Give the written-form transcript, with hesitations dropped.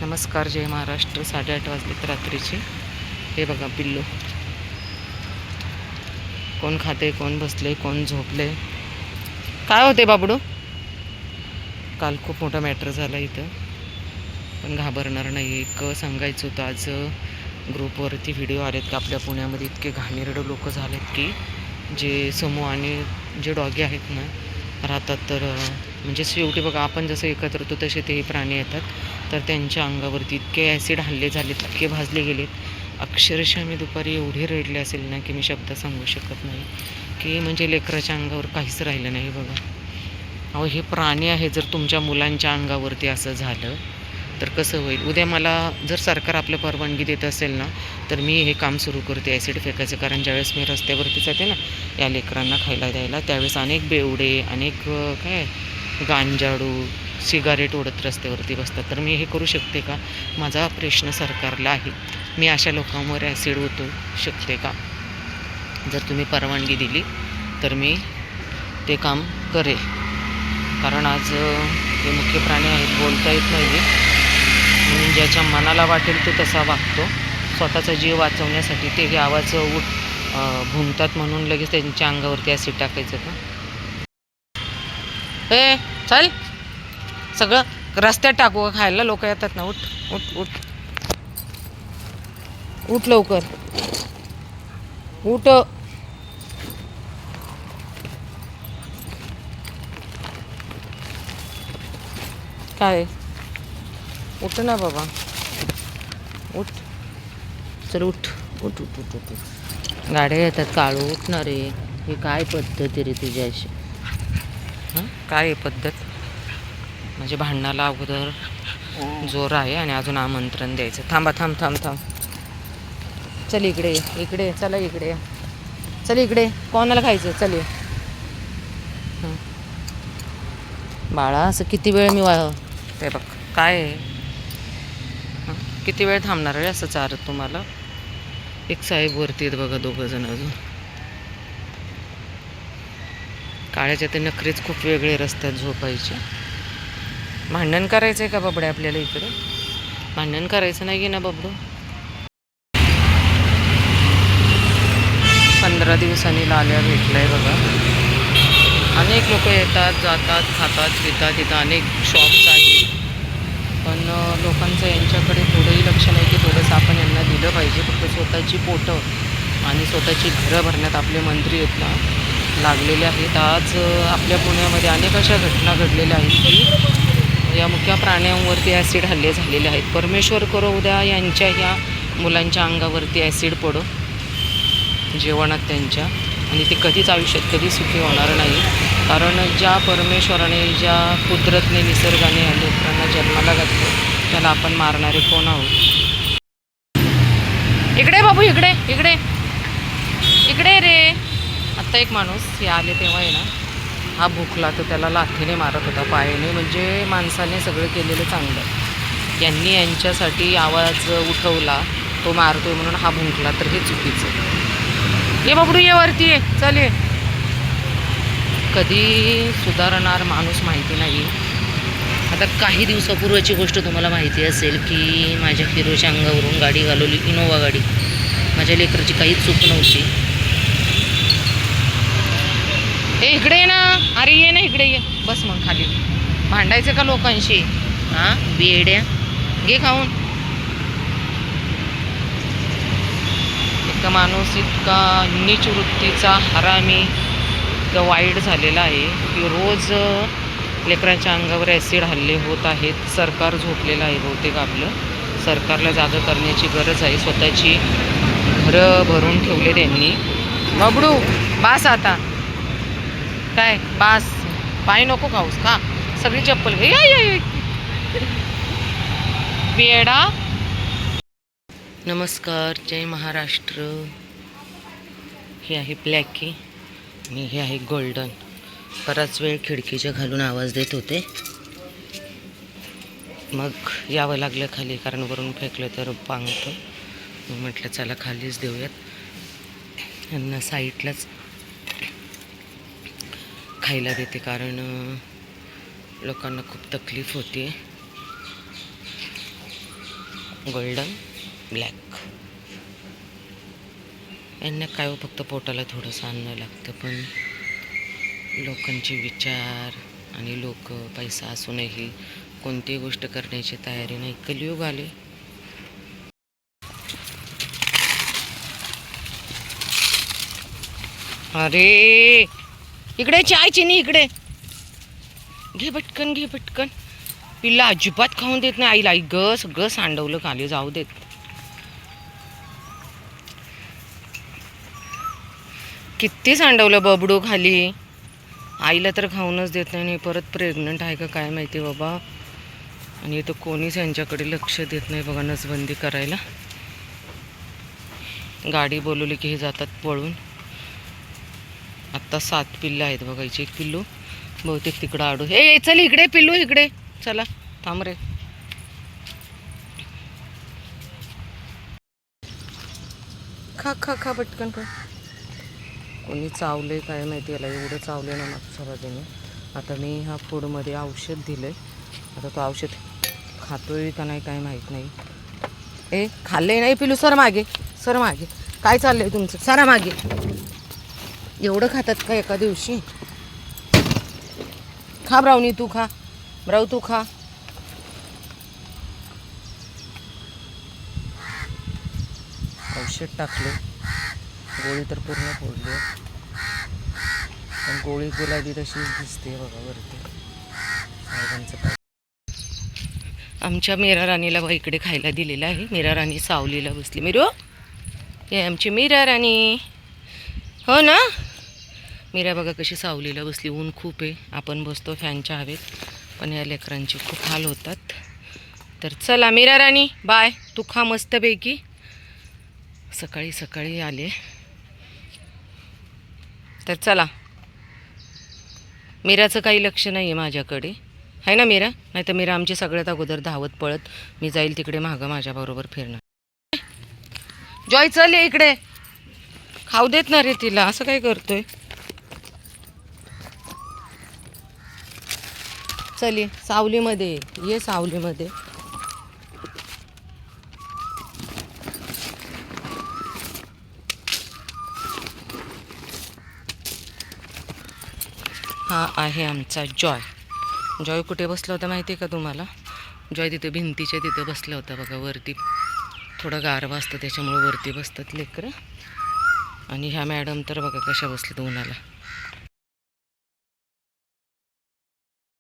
नमस्कार, जय महाराष्ट्र. 8:30 वाजलेत रात्रीची. हे बघा पिल्लू, कोण खाते, कोण बसले, कोण झोपले. काय होते बाबडू? काल खूप मोठा मॅटर झाला इथं, पण घाबरणार नाही. एक सांगायचं होतं, आज ग्रुपवरती व्हिडिओ आलेत का आपल्या पुण्यामध्ये इतके घाणेरडे लोक झालेत की जे समूह आणि जे डॉगी आहेत ना राहतात, तर म्हणजे शेवटी बघा, आपण जसं एकत्र होतो तसे तेही प्राणी येतात. तर त्यांच्या अंगावरती इतके ॲसिड हल्ले झालेत, इतके भाजले गेलेत. अक्षरशः मी दुपारी एवढे रडले असेल ना की मी शब्द सांगू शकत नाही. की म्हणजे लेकराच्या अंगावर काहीच राहिलं नाही बघा. अहो, हे प्राणी आहे. जर तुमच्या मुलांच्या अंगावरती असं झालं तर कसं होईल? उद्या मला जर सरकार आपलं परवानगी देत असेल ना, तर मी हे काम सुरू करते ॲसिड फेकायचं. कारण ज्यावेळेस मी रस्त्यावरती जाते ना या लेकरांना खायला द्यायला, त्यावेळेस अनेक बेवडे, अनेक काय गांजाडू सिगारेट ओढत रस्त्यावरती बसतात. तर मी हे करू शकते का? माझा प्रश्न सरकारला आहे. मी अशा लोकांवर ॲसिड ओतू शकते का? जर तुम्ही परवानगी दिली तर मी ते काम करेल. कारण आज हे मुख्य प्राणी आहेत, बोलता येत नाही, म्हणून ज्याच्या मनाला वाटेल तो तसा वागतो. स्वतःचा जीव वाचवण्यासाठी ते हे आवाज भुंकतात, म्हणून लगेच त्यांच्या अंगावरती ॲसिड टाकायचं का? ए चल, सगळं रस्त्यात टाकू का खायला? लोक येतात ना. उठ उठ उठ उठ लवकर, उठ. काय? उठ ना बाबा, उठ. चल उठ उठ उठ उठ उठ. गाड्या येतात काळू, उठणार रे. ही काय पद्धत रे तुझी अशी? हां, काय पद्धत? म्हणजे भांडणाला अगोदर जोर आहे आणि अजून आमंत्रण द्यायचं. थांबा, थांब थांब थांब. चल इकडे, इकडे चला, इकडे चल, इकडे. कोणाला खायचं? चल ये. बाळा, असं किती वेळ मी ते बघ काय आहे? किती वेळ थांबणार आहे असं चारत तुम्हाला? एक साहेब वरती आहेत बघा, 2 जण अजून. काळ्याच्या ते नखरेच खूप वेगळे रस्त्यात झोपायचे. भांडण करायचं आहे का बाबडे आपल्याला इकडे? भांडण करायचं नाही ना बाबडू. 15 दिवसांनी लाल्या भेटलाय बघा. अनेक लोक येतात, जातात, खातात, पितात. इथं अनेक शॉप्स आहेत, पण लोकांचं यांच्याकडे थोडंही लक्ष नाही की थोडंसं आपण यांना दिलं पाहिजे. फक्त स्वतःची पोटं आणि स्वतःची घरं भरण्यात आपले मंत्री आहेत ना लागलेले आहेत. आज आपल्या पुण्यामध्ये अनेक अशा घटना घडलेल्या आहेत की या मुख्य प्राण्यांवरती ॲसिड हल्ले झालेले आहेत. परमेश्वर करो उद्या यांच्या ह्या मुलांच्या अंगावरती ॲसिड पडो जेवणात त्यांच्या, आणि ते कधीच आयुष्यात कधी सुखी होणार नाही. कारण ज्या परमेश्वराने, ज्या कुदरतने, निसर्गाने या लेकरांना जन्माला घातलं, त्याला आपण मारणारे कोण आहोत? इकडे बाबू, इकडे इकडे इकडे रे. आत्ता एक माणूस हे आले तेव्हा आहे ना, हा भुकला तर त्याला लाथीने मारत होता, पायाने. म्हणजे माणसाने सगळं केलेलं चांगलं. यांनी यांच्यासाठी आवाज उठवला, तो मारतोय म्हणून हा भुंकला, तर हे चुकीचं. ये बाबडू, ये वरती, ये चल, ये. कधी सुधारणार माणूस माहिती नाही. आता काही दिवसापूर्वीची गोष्ट तुम्हाला माहिती असेल की माझ्या फिरोच्या अंगावरून गाडी घालवली, इनोवा गाडी. माझ्या लेकराची काहीच चूक नव्हती. ए इकडे ये ना, अरे ये ना इकडे, ये बस मग खाली. भांडायचं का लोकांशी? हां, बेड्या घे खाऊन. इतका माणूस इतका नीच वृत्तीचा, हरामी, इतका वाईट झालेला आहे की रोज लेकरांच्या अंगावर ॲसिड हल्ले होत आहेत. सरकार झोपलेलं आहे बहुतेक. आपलं सरकारला जागा करण्याची गरज आहे. स्वतःची घरं भरून ठेवले त्यांनी. बाबडू बास आता, काय बास? पाय नको खाऊस, खा सगळी चप्पल घे. बेडा. नमस्कार, जय महाराष्ट्र. हे आहे ब्लॅकी आणि हे आहे गोल्डन. बराच वेळ खिडकीच्या खालून आवाज देत होते, मग यावं लागलं खाली, कारण वरून फेकलं तर पांगतं. मग म्हटलं चला खालीच देऊयात यांना, साईडलाच खायला देते, कारण लोकांना खूप तकलीफ होते. Golden black. यांना काय हो, फक्त पोटाला थोडंसं अन्न लागतं, पण लोकांचे विचार आणि लोक पैसा असूनही कोणतीही गोष्ट करण्याची तयारी नाही. कलियुग आले. अरे इकडे चाय चिनी, इकडे घे पटकन, घे पटकन. पिल्ला अजिबात खाऊन देत नाही आईला. आई ग, सगळं सांडवलं खाली, जाऊ देत. किती सांडवलं बबडू खाली. आईला तर खाऊनच देत नाही. परत प्रेग्नंट आहे का काय माहिती बाबा. आणि इथं कोणीच यांच्याकडे लक्ष देत नाही बघा, नसबंदी करायला. गाडी बोलवली की हे जातात पळून. आत्ता 7 पिल्लं आहेत बघायची. एक पिल्लू बहुतेक तिकडं आडू. ए चल इकडे पिल्लू, इकडे चला, थांब रे. खा खा खा पटकन खा. कोणी चावले काय माहिती याला, एवढं चावले ना मागच्या बाजूने. आता मी ह्या फूडमध्ये औषध दिलं आहे. आता तो औषध खातोय का नाही काय माहीत नाही. ए खाल्ले नाही पिलू, सर मागे, सर मागे. काय चाललंय तुमचं, सरा मागे. एवढं खातात का एका दिवशी. खा ब्राउनी, तू खा. ब्राऊ तू खा. औषध टाकले, गोळी तर पूर्ण फोडली, पण गोळी गुलाबी तशीच दिसते बघा वरती. साहेबांचं काय. आमच्या मीरा राणीला बघा इकडे खायला दिलेलं आहे. मीरा राणी सावलीला बसली. मीरो, हे आमची मीरा राणी, हो ना. मीरा बघा कशी सावलीला बसली. ऊन खूप आहे, आपण बसतो फॅनच्या हवेत, पण या लेकरांचे खूप हाल होतात. तर चला मीरा राणी बाय, तू खा मस्तपैकी. सकाळी सकाळी आले तर चला. मीराचं काही लक्ष नाही आहे माझ्याकडे, आहे ना मीरा. नाही तर मीरा आमची सगळ्यात अगोदर धावत पळत मी जाईल तिकडे मागं माझ्याबरोबर फिरणार. जॉय चल ये इकडे. खाऊ देत ना रे तिला, असं काय करतोय. चल ये सावलीमध्ये, ये सावलीमध्ये. हा आहे आमचा जॉय. जॉय कुठे बसला होता माहिती आहे का तुम्हाला. जॉय तिथे भिंतीच्या तिथे बसला होता बघा वरती. थोडं गारवा असतं त्याच्यामुळे वरती बसतात लेकरं. आणि ह्या मॅडम तर बघा कशा बसल्यात उन्हाला.